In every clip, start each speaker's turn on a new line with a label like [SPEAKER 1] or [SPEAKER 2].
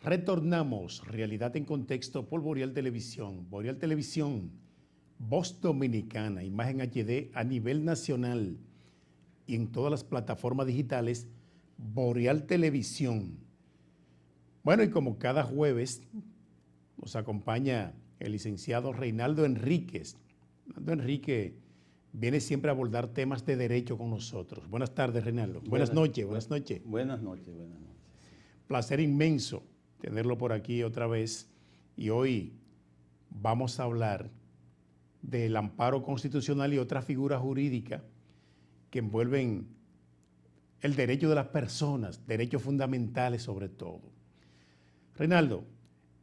[SPEAKER 1] Retornamos, Realidad en Contexto por Boreal Televisión. Boreal Televisión, voz dominicana, imagen HD a nivel nacional y en todas las plataformas digitales, Boreal Televisión. Bueno, y como cada jueves nos acompaña el licenciado Reinaldo Enríquez. Reinaldo Enríquez viene siempre a abordar temas de derecho con nosotros. Buenas tardes, Reinaldo. Buenas noches.
[SPEAKER 2] Buenas noches, buenas noches.
[SPEAKER 1] Placer inmenso tenerlo por aquí otra vez. Y hoy vamos a hablar del amparo constitucional y otras figuras jurídicas que envuelven el derecho de las personas, derechos fundamentales sobre todo. Reinaldo,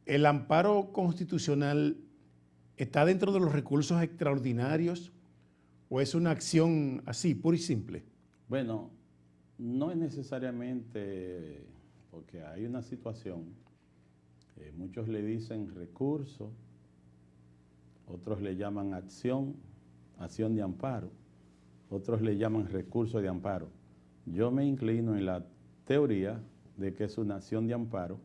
[SPEAKER 1] ¿el amparo constitucional está dentro de los recursos extraordinarios o es una acción así, pura y simple?
[SPEAKER 2] Bueno, no es necesariamente, porque hay una situación, muchos le dicen recurso, otros le llaman acción de amparo, otros le llaman recurso de amparo. Yo me inclino en la teoría de que es una acción de amparo,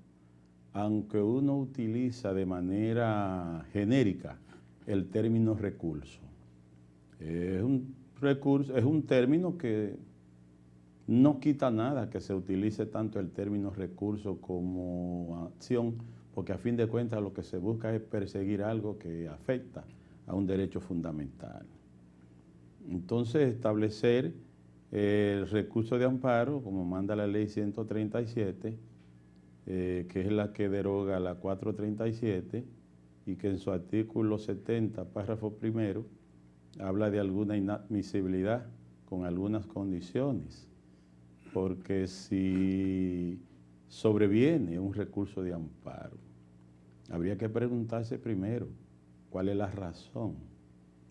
[SPEAKER 2] aunque uno utiliza de manera genérica el término recurso. Es un término que no quita nada que se utilice tanto el término recurso como acción, porque a fin de cuentas lo que se busca es perseguir algo que afecta a un derecho fundamental. Entonces, establecer el recurso de amparo, como manda la ley 137, que es la que deroga la 437, y que en su artículo 70, párrafo primero, habla de alguna inadmisibilidad con algunas condiciones, porque si sobreviene un recurso de amparo, habría que preguntarse primero cuál es la razón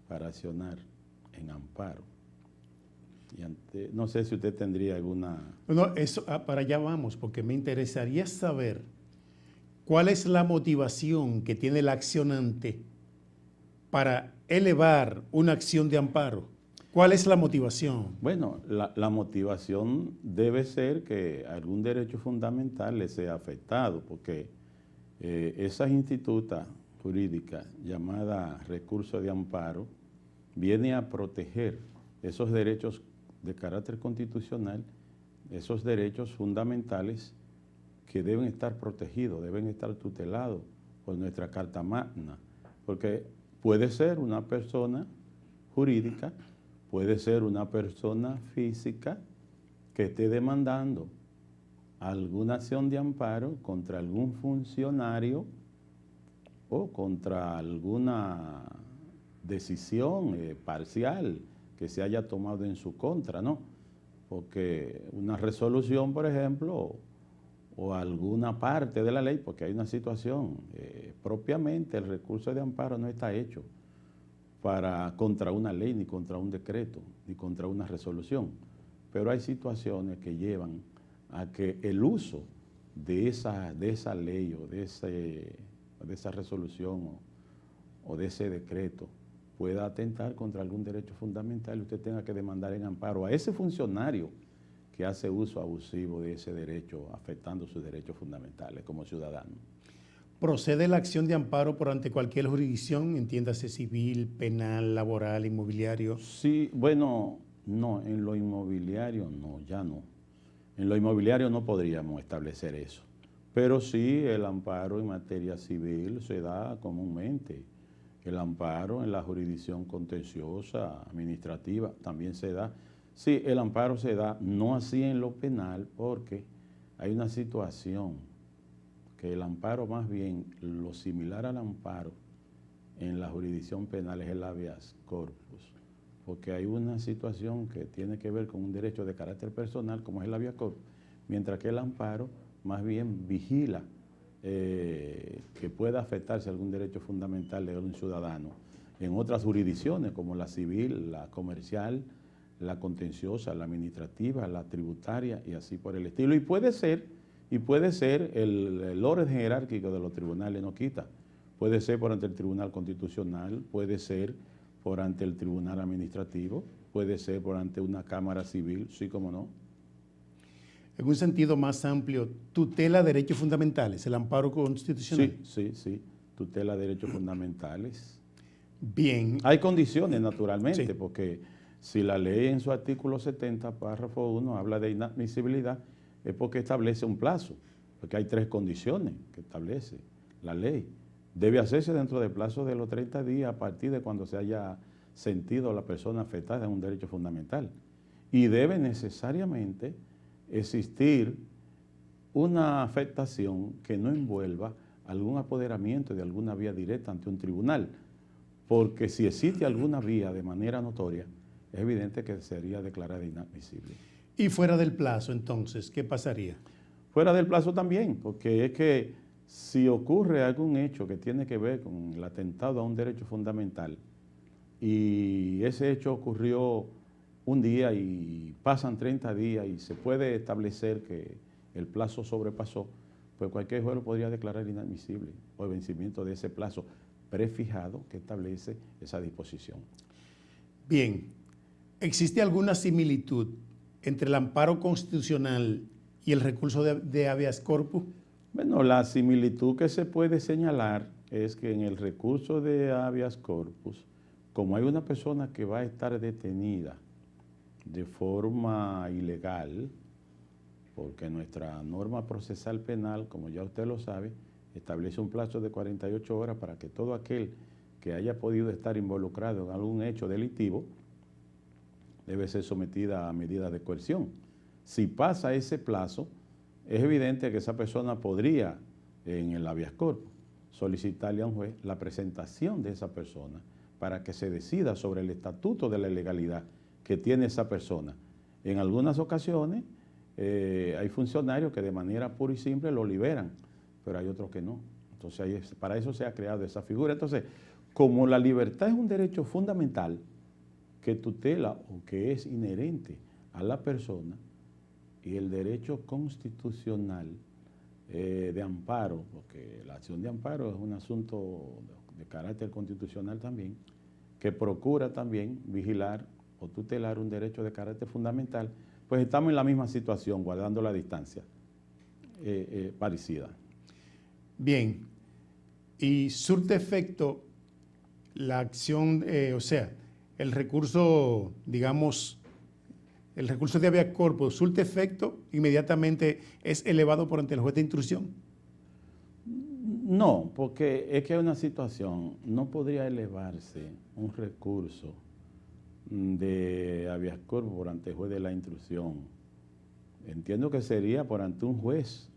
[SPEAKER 2] para accionar en amparo. Y no sé si usted tendría alguna...
[SPEAKER 1] No, eso, para allá vamos, porque me interesaría saber cuál es la motivación que tiene el accionante para elevar una acción de amparo. ¿Cuál es la motivación?
[SPEAKER 2] Bueno, la motivación debe ser que algún derecho fundamental le sea afectado, porque esa instituta jurídica llamada recurso de amparo viene a proteger esos derechos de carácter constitucional, esos derechos fundamentales que deben estar protegidos, deben estar tutelados por nuestra Carta Magna, porque puede ser una persona jurídica, puede ser una persona física que esté demandando alguna acción de amparo contra algún funcionario o contra alguna decisión parcial que se haya tomado en su contra, ¿no? Porque una resolución, por ejemplo, o alguna parte de la ley, porque hay una situación, propiamente el recurso de amparo no está hecho contra una ley, ni contra un decreto, ni contra una resolución, pero hay situaciones que llevan a que el uso de esa ley o de esa resolución o de ese decreto pueda atentar contra algún derecho fundamental y usted tenga que demandar en amparo a ese funcionario que hace uso abusivo de ese derecho, afectando sus derechos fundamentales como ciudadano.
[SPEAKER 1] ¿Procede la acción de amparo por ante cualquier jurisdicción, entiéndase civil, penal, laboral, inmobiliario?
[SPEAKER 2] Sí, bueno, no, en lo inmobiliario no, ya no. En lo inmobiliario no podríamos establecer eso, pero sí el amparo en materia civil se da comúnmente. El amparo en la jurisdicción contenciosa, administrativa, también se da. Sí, el amparo se da, no así en lo penal, porque hay una situación que el amparo, más bien, lo similar al amparo en la jurisdicción penal es el habeas corpus, porque hay una situación que tiene que ver con un derecho de carácter personal, como es el habeas corpus, mientras que el amparo, más bien, vigila que pueda afectarse algún derecho fundamental de un ciudadano en otras jurisdicciones como la civil, la comercial, la contenciosa, la administrativa, la tributaria y así por el estilo. Y puede ser el orden jerárquico de los tribunales no quita. Puede ser por ante el Tribunal Constitucional, puede ser por ante el Tribunal Administrativo, puede ser por ante una Cámara Civil, sí como no.
[SPEAKER 1] en un sentido más amplio, tutela derechos fundamentales, el amparo constitucional.
[SPEAKER 2] Sí, tutela derechos fundamentales.
[SPEAKER 1] Bien.
[SPEAKER 2] Hay condiciones, naturalmente,
[SPEAKER 1] Sí.
[SPEAKER 2] porque si la ley en su artículo 70, párrafo 1, habla de inadmisibilidad, es porque establece un plazo, porque hay 3 condiciones que establece la ley. Debe hacerse dentro del plazo de los 30 días a partir de cuando se haya sentido la persona afectada en un derecho fundamental. Y debe necesariamente existir una afectación que no envuelva algún apoderamiento de alguna vía directa ante un tribunal, porque si existe alguna vía de manera notoria, es evidente que sería declarada inadmisible.
[SPEAKER 1] Y fuera del plazo, entonces, ¿qué pasaría?
[SPEAKER 2] Fuera del plazo también, porque es que si ocurre algún hecho que tiene que ver con el atentado a un derecho fundamental y ese hecho ocurrió un día y pasan 30 días y se puede establecer que el plazo sobrepasó, pues cualquier juez lo podría declarar inadmisible por vencimiento de ese plazo prefijado que establece esa disposición.
[SPEAKER 1] Bien, ¿existe alguna similitud entre el amparo constitucional y el recurso de habeas corpus?
[SPEAKER 2] Bueno, la similitud que se puede señalar es que en el recurso de habeas corpus, como hay una persona que va a estar detenida de forma ilegal, porque nuestra norma procesal penal, como ya usted lo sabe, establece un plazo de 48 horas para que todo aquel que haya podido estar involucrado en algún hecho delictivo debe ser sometida a medidas de coerción. Si pasa ese plazo, es evidente que esa persona podría, en el habeas corpus, solicitarle a un juez la presentación de esa persona para que se decida sobre el estatuto de la ilegalidad que tiene esa persona. En algunas ocasiones hay funcionarios que de manera pura y simple lo liberan, pero hay otros que no. Entonces, para eso se ha creado esa figura. Entonces, como la libertad es un derecho fundamental que tutela o que es inherente a la persona, y el derecho constitucional de amparo, porque la acción de amparo es un asunto de carácter constitucional también, que procura también vigilar o tutelar un derecho de carácter fundamental, pues estamos en la misma situación, guardando la distancia parecida.
[SPEAKER 1] Bien, y surte efecto la acción, o sea, el recurso, digamos, el recurso de habeas corpus surte efecto, inmediatamente es elevado por ante el juez de instrucción.
[SPEAKER 2] No, porque es que hay una situación, no podría elevarse un recurso de habeas corpus por ante el juez de la instrucción. Entiendo que sería por ante un juez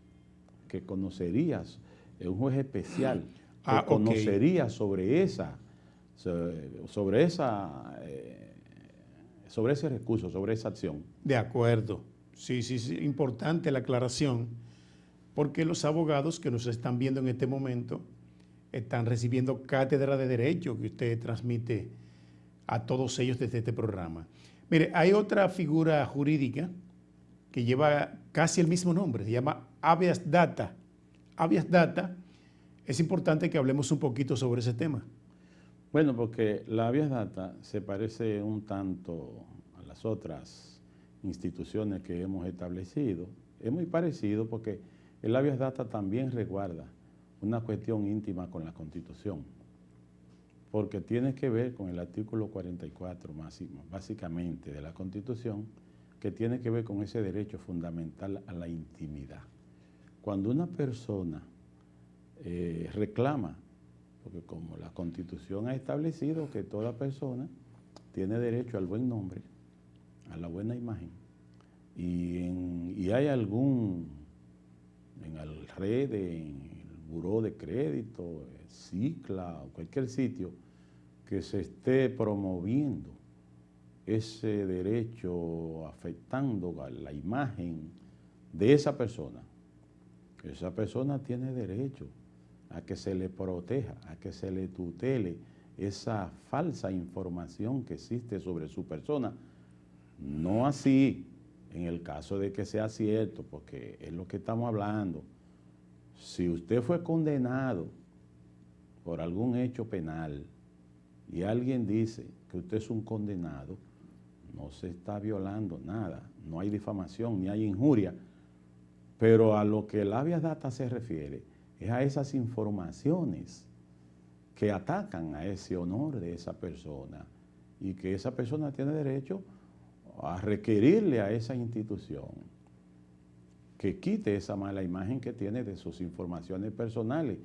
[SPEAKER 2] que conocerías, un juez especial, que conocería sobre ese recurso, sobre esa acción.
[SPEAKER 1] De acuerdo. Sí, importante la aclaración, porque los abogados que nos están viendo en este momento están recibiendo cátedra de derecho que usted transmite a todos ellos desde este programa. Mire, hay otra figura jurídica que lleva casi el mismo nombre, se llama habeas data. Habeas data, es importante que hablemos un poquito sobre ese tema.
[SPEAKER 2] Bueno, porque la habeas data se parece un tanto a las otras instituciones que hemos establecido. Es muy parecido porque el habeas data también resguarda una cuestión íntima con la Constitución, porque tiene que ver con el artículo 44, básicamente, de la Constitución, que tiene que ver con ese derecho fundamental a la intimidad. Cuando una persona reclama, porque como la Constitución ha establecido que toda persona tiene derecho al buen nombre, a la buena imagen, y hay algún, en el red, en el buró de crédito, el Cicla o cualquier sitio que se esté promoviendo ese derecho afectando a la imagen de esa persona tiene derecho a que se le proteja, a que se le tutele esa falsa información que existe sobre su persona. No así en el caso de que sea cierto, porque es lo que estamos hablando. Si usted fue condenado por algún hecho penal y alguien dice que usted es un condenado, no se está violando nada, no hay difamación, ni hay injuria, Pero a lo que el habeas data se refiere es a esas informaciones que atacan a ese honor de esa persona y que esa persona tiene derecho a requerirle a esa institución que quite esa mala imagen que tiene de sus informaciones personales,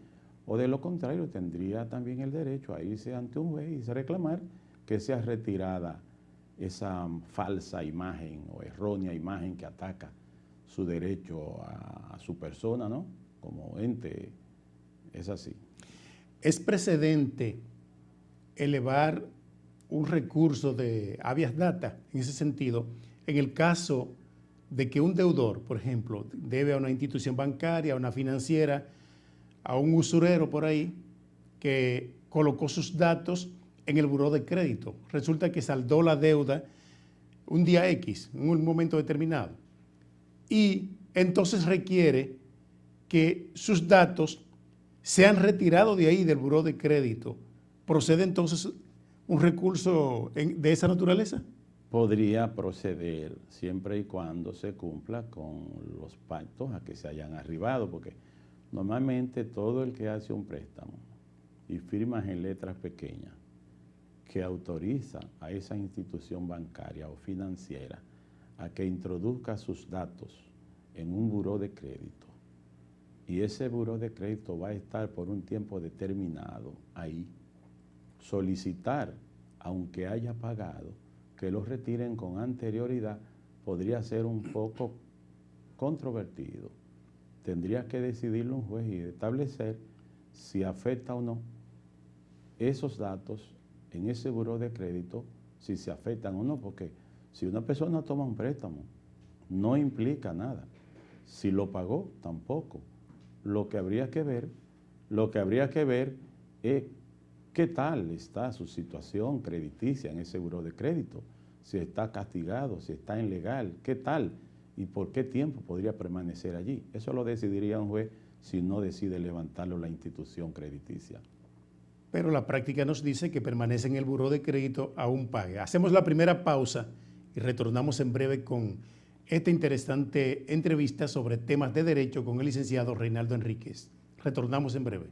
[SPEAKER 2] o de lo contrario tendría también el derecho a irse ante un juez y reclamar que sea retirada esa falsa imagen o errónea imagen que ataca su derecho a su persona, ¿no? Como ente, es así.
[SPEAKER 1] ¿Es precedente elevar un recurso de habeas data en ese sentido en el caso de que un deudor, por ejemplo, debe a una institución bancaria, a una financiera, a un usurero por ahí, que colocó sus datos en el buró de crédito? Resulta que saldó la deuda un día X, en un momento determinado, y entonces requiere que sus datos sean retirados de ahí, del buró de crédito. ¿Procede entonces un recurso de esa naturaleza?
[SPEAKER 2] Podría proceder siempre y cuando se cumpla con los pactos a que se hayan arribado, porque normalmente todo el que hace un préstamo y firma en letras pequeñas que autoriza a esa institución bancaria o financiera a que introduzca sus datos en un buró de crédito, y ese buró de crédito va a estar por un tiempo determinado ahí, solicitar, aunque haya pagado, que lo retiren con anterioridad podría ser un poco controvertido. Tendría que decidirlo un juez y establecer si afecta o no esos datos en ese buró de crédito, si se afectan o no, porque si una persona toma un préstamo, no implica nada. Si lo pagó, tampoco. Lo que habría que ver es qué tal está su situación crediticia en ese buró de crédito, si está castigado, si está ilegal, qué tal y por qué tiempo podría permanecer allí. Eso lo decidiría un juez si no decide levantarlo la institución crediticia.
[SPEAKER 1] Pero la práctica nos dice que permanece en el buró de crédito aún pague. Hacemos la primera pausa y retornamos en breve con esta interesante entrevista sobre temas de derecho con el licenciado Reinaldo Enríquez. Retornamos en breve.